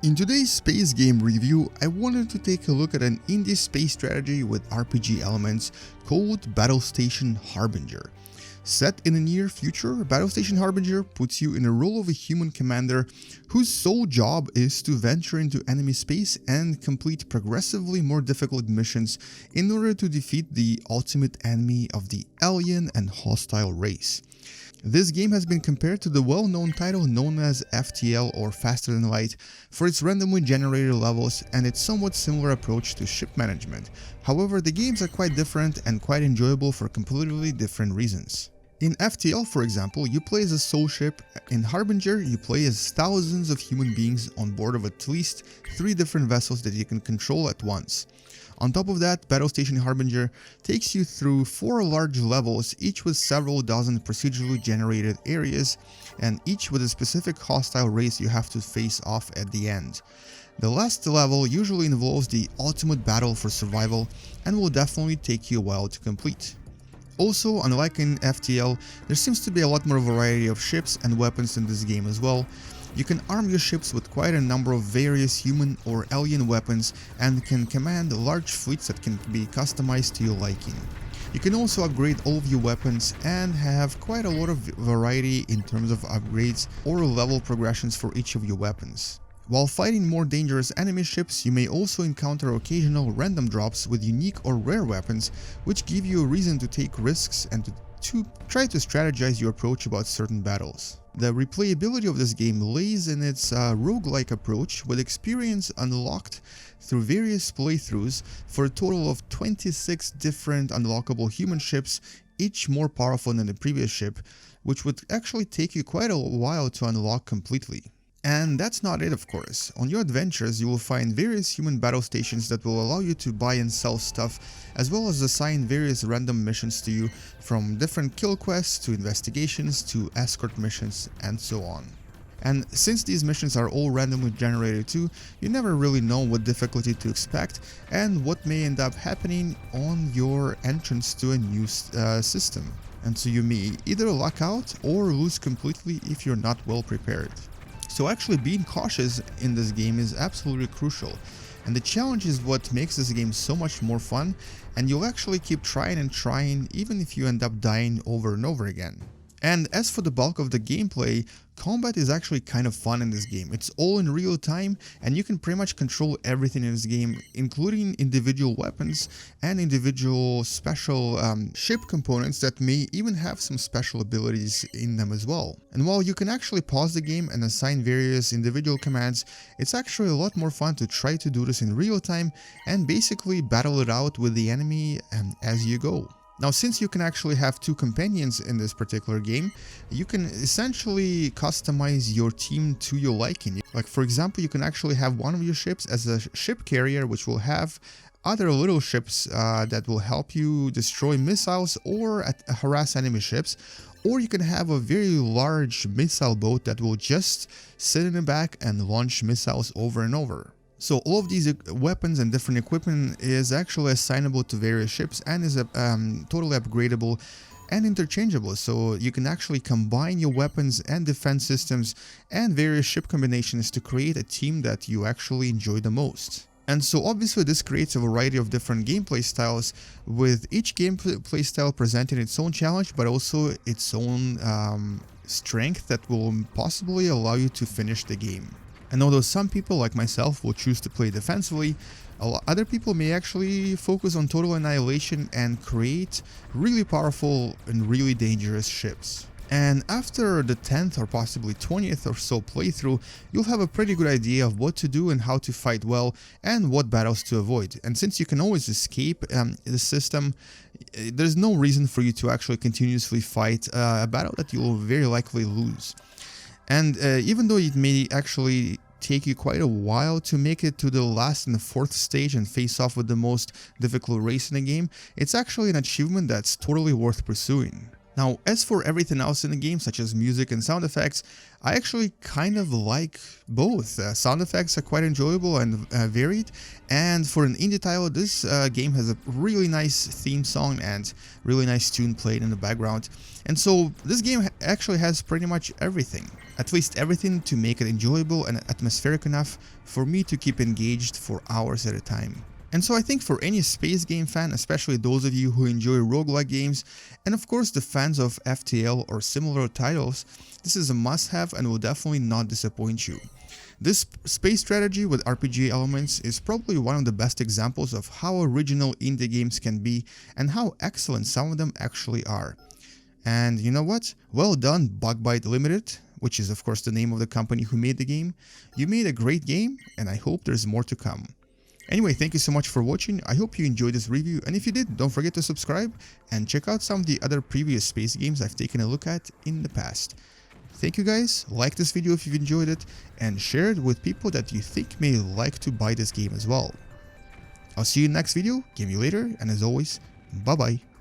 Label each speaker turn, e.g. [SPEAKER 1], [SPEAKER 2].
[SPEAKER 1] In today's space game review, I wanted to take a look at an indie space strategy with RPG elements called Battlestation Harbinger. Set in the near future, Battlestation Harbinger puts you in the role of a human commander whose sole job is to venture into enemy space and complete progressively more difficult missions in order to defeat the ultimate enemy of the alien and hostile race. This game has been compared to the well-known title known as FTL or Faster Than Light for its randomly generated levels and its somewhat similar approach to ship management. However, the games are quite different and quite enjoyable for completely different reasons. In FTL, for example, you play as a soul ship. In Harbinger, you play as thousands of human beings on board of at least 3 different vessels that you can control at once. On top of that, Battlestation Harbinger takes you through 4 large levels, each with several dozen procedurally generated areas, and each with a specific hostile race you have to face off at the end. The last level usually involves the ultimate battle for survival and will definitely take you a while to complete. Also, unlike in FTL, there seems to be a lot more variety of ships and weapons in this game as well. You can arm your ships with quite a number of various human or alien weapons and can command large fleets that can be customized to your liking. You can also upgrade all of your weapons and have quite a lot of variety in terms of upgrades or level progressions for each of your weapons. While fighting more dangerous enemy ships, you may also encounter occasional random drops with unique or rare weapons, which give you a reason to take risks and to try to strategize your approach about certain battles. The replayability of this game lays in its rogue-like approach, with experience unlocked through various playthroughs for a total of 26 different unlockable human ships, each more powerful than the previous ship, which would actually take you quite a while to unlock completely. And that's not it, of course. On your adventures, you will find various human battle stations that will allow you to buy and sell stuff, as well as assign various random missions to you, from different kill quests to investigations to escort missions and so on. And since these missions are all randomly generated too, you never really know what difficulty to expect and what may end up happening on your entrance to a new system. And so you may either luck out or lose completely if you're not well prepared. So actually being cautious in this game is absolutely crucial, and the challenge is what makes this game so much more fun, and you'll actually keep trying and trying even if you end up dying over and over again. And as for the bulk of the gameplay, combat is actually kind of fun in this game. It's all in real time and you can pretty much control everything in this game, including individual weapons and individual special ship components that may even have some special abilities in them as well. And while you can actually pause the game and assign various individual commands, it's actually a lot more fun to try to do this in real time and basically battle it out with the enemy as you go. Now, since you can actually have 2 companions in this particular game, you can essentially customize your team to your liking. Like, for example, you can actually have one of your ships as a ship carrier, which will have other little ships that will help you destroy missiles or harass enemy ships. Or you can have a very large missile boat that will just sit in the back and launch missiles over and over. So all of these weapons and different equipment is actually assignable to various ships and is totally upgradable and interchangeable. So you can actually combine your weapons and defense systems and various ship combinations to create a team that you actually enjoy the most. And so obviously this creates a variety of different gameplay styles, with each gameplay style presenting its own challenge but also its own strength that will possibly allow you to finish the game. And although some people, like myself, will choose to play defensively, other people may actually focus on total annihilation and create really powerful and really dangerous ships. And after the 10th or possibly 20th or so playthrough, you'll have a pretty good idea of what to do and how to fight well and what battles to avoid. And since you can always escape the system, there's no reason for you to actually continuously fight a battle that you will very likely lose. And even though it may actually take you quite a while to make it to the last and the 4th stage and face off with the most difficult race in the game, it's actually an achievement that's totally worth pursuing. Now, as for everything else in the game, such as music and sound effects, I actually kind of like both. Sound effects are quite enjoyable and varied, and for an indie title, this game has a really nice theme song and really nice tune played in the background. And so this game actually has pretty much everything, at least everything to make it enjoyable and atmospheric enough for me to keep engaged for hours at a time. And so I think for any space game fan, especially those of you who enjoy roguelike games, and of course the fans of FTL or similar titles, this is a must-have and will definitely not disappoint you. This space strategy with RPG elements is probably one of the best examples of how original indie games can be and how excellent some of them actually are. And you know what? Well done, Bug-Bite Limited, which is of course the name of the company who made the game. You made a great game, and I hope there's more to come. Anyway, thank you so much for watching. I hope you enjoyed this review, and if you did, don't forget to subscribe and check out some of the other previous space games I've taken a look at in the past. Thank you guys, like this video if you've enjoyed it, and share it with people that you think may like to buy this game as well. I'll see you in the next video, game you later, and as always, bye bye.